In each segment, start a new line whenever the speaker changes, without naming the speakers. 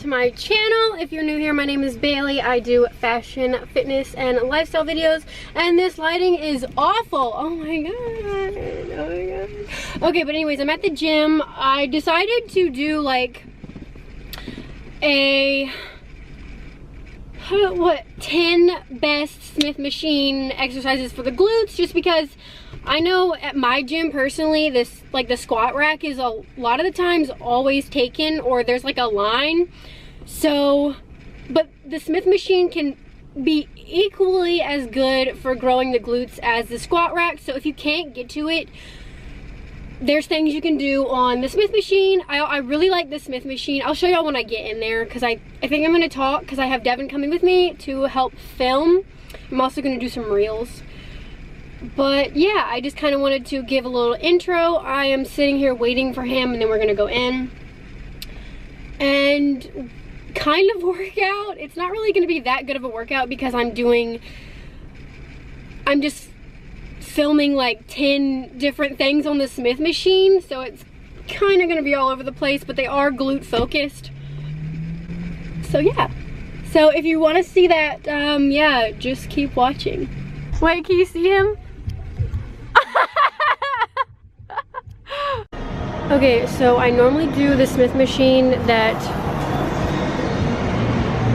to my channel. If you're new here, my name is Bailey. I do fashion, fitness, and lifestyle videos, and this lighting is awful. Oh my god, oh my god. Okay, but anyways, I'm at the gym. I decided to do like a 10 best Smith machine exercises for the glutes, just because I know at my gym personally, this like the squat rack is a lot of the times always taken, or there's like a line. So, but the Smith machine can be equally as good for growing the glutes as the squat rack. So if you can't get to it, there's things you can do on the Smith machine. I really like the Smith machine. I'll show y'all when I get in there, because I think I'm gonna talk, because I have Devin coming with me to help film. I'm also gonna do some reels. But yeah, I just kind of wanted to give a little intro. I am sitting here waiting for him, and then we're gonna go in and kind of work out. It's not really gonna be that good of a workout, because I'm just filming like 10 different things on the Smith machine, so it's kind of gonna be all over the place, but they are glute focused. So yeah, so if you want to see that, yeah, just keep watching. Wait, can you see him? Okay, so I normally do the Smith machine that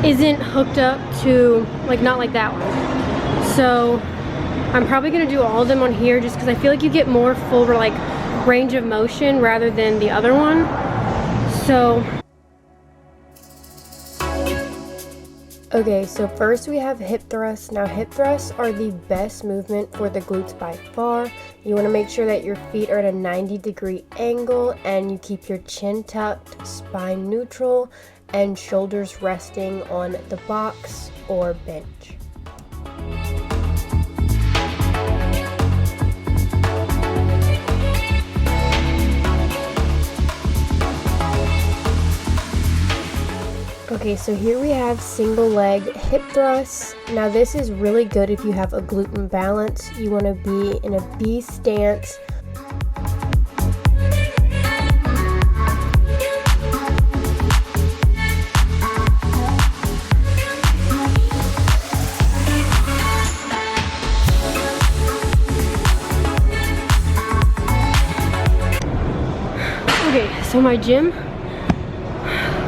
isn't hooked up to, like, not like that one. So I'm probably gonna do all of them on here, just because I feel like you get more full like range of motion rather than the other one. So okay, so first we have hip thrusts. Now hip thrusts are the best movement for the glutes by far. You want to make sure that your feet are at a 90-degree angle and you keep your chin tucked, spine neutral, and shoulders resting on the box or bench. Okay, so here we have single leg hip thrusts. Now this is really good if you have a glute imbalance. You want to be in a B stance. Okay, so my gym,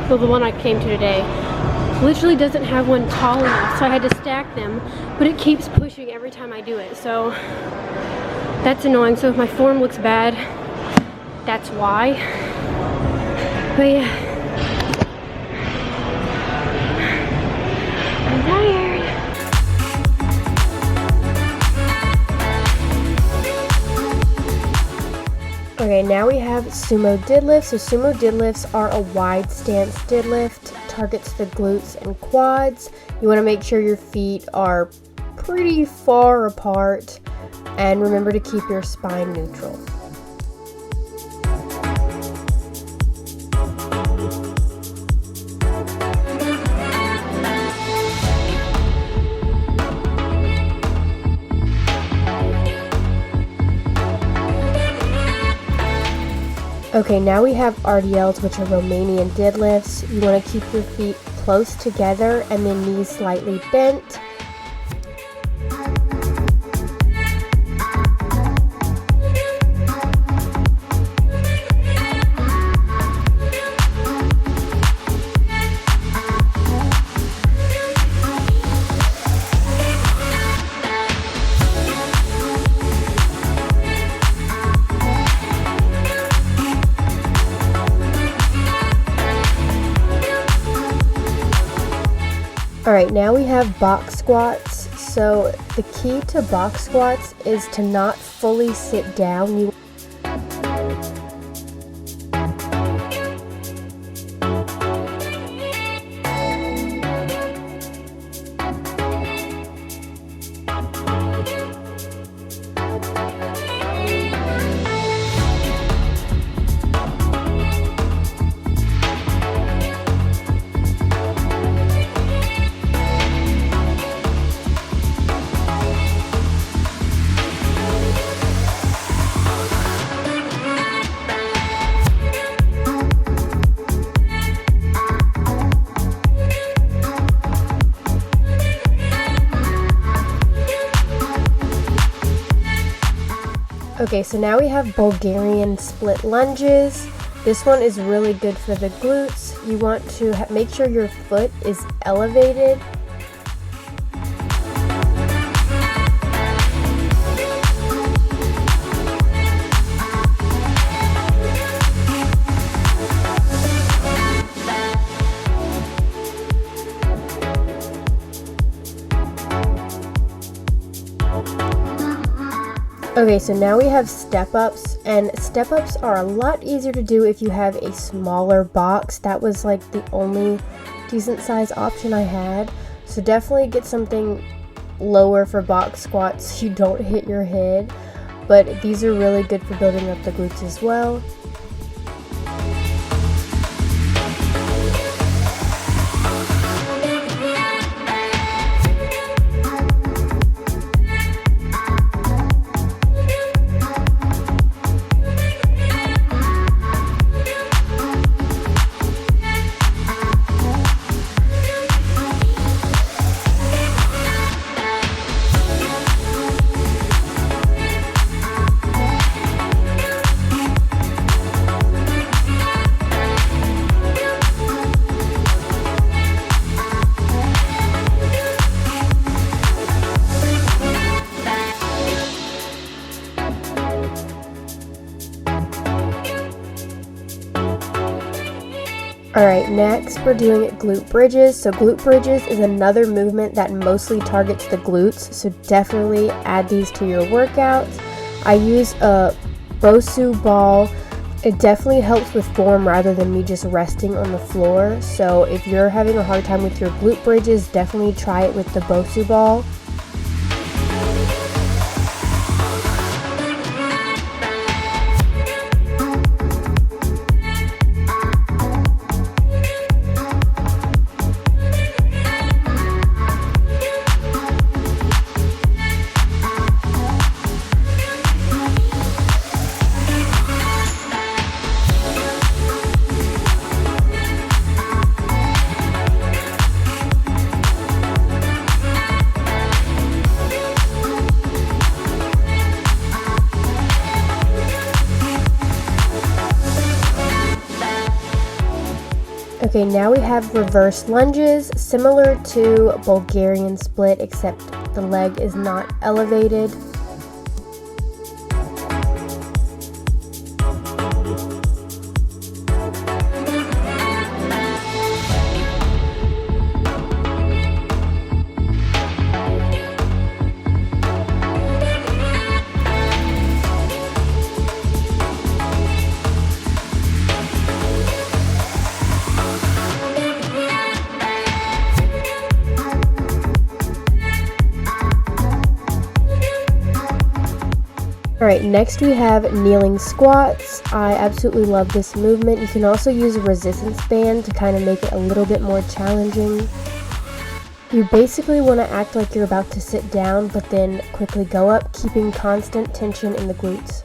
well, the one I came to today, literally doesn't have one tall enough, so I had to stack them, but it keeps pushing every time I do it, so that's annoying. So if my form looks bad, that's why. But yeah, I'm tired. Okay, now we have sumo deadlifts. So sumo deadlifts are a wide stance deadlift, targets the glutes and quads. You want to make sure your feet are pretty far apart, and remember to keep your spine neutral. Okay, now we have RDLs, which are Romanian deadlifts. You want to keep your feet close together and then knees slightly bent. Alright, now we have box squats. So the key to box squats is to not fully sit down.
Okay, so now we have Bulgarian split lunges. This one is really good for the glutes. You want to make sure your foot is elevated. Okay, so now we have step-ups, and step-ups are a lot easier to do if you have a smaller box. That was like the only decent size option I had. So definitely get something lower for box squats so you don't hit your head. But these are really good for building up the glutes as well. Alright, next we're doing glute bridges. So glute bridges is another movement that mostly targets the glutes, so definitely add these to your workouts. I use a Bosu ball. It definitely helps with form rather than me just resting on the floor. So if you're having a hard time with your glute bridges, definitely try it with the Bosu ball. Okay, now we have reverse lunges, similar to Bulgarian split, except the leg is not elevated. Alright, next we have kneeling squats. I absolutely love this movement. You can also use a resistance band to kind of make it a little bit more challenging. You basically want to act like you're about to sit down, but then quickly go up, keeping constant tension in the glutes.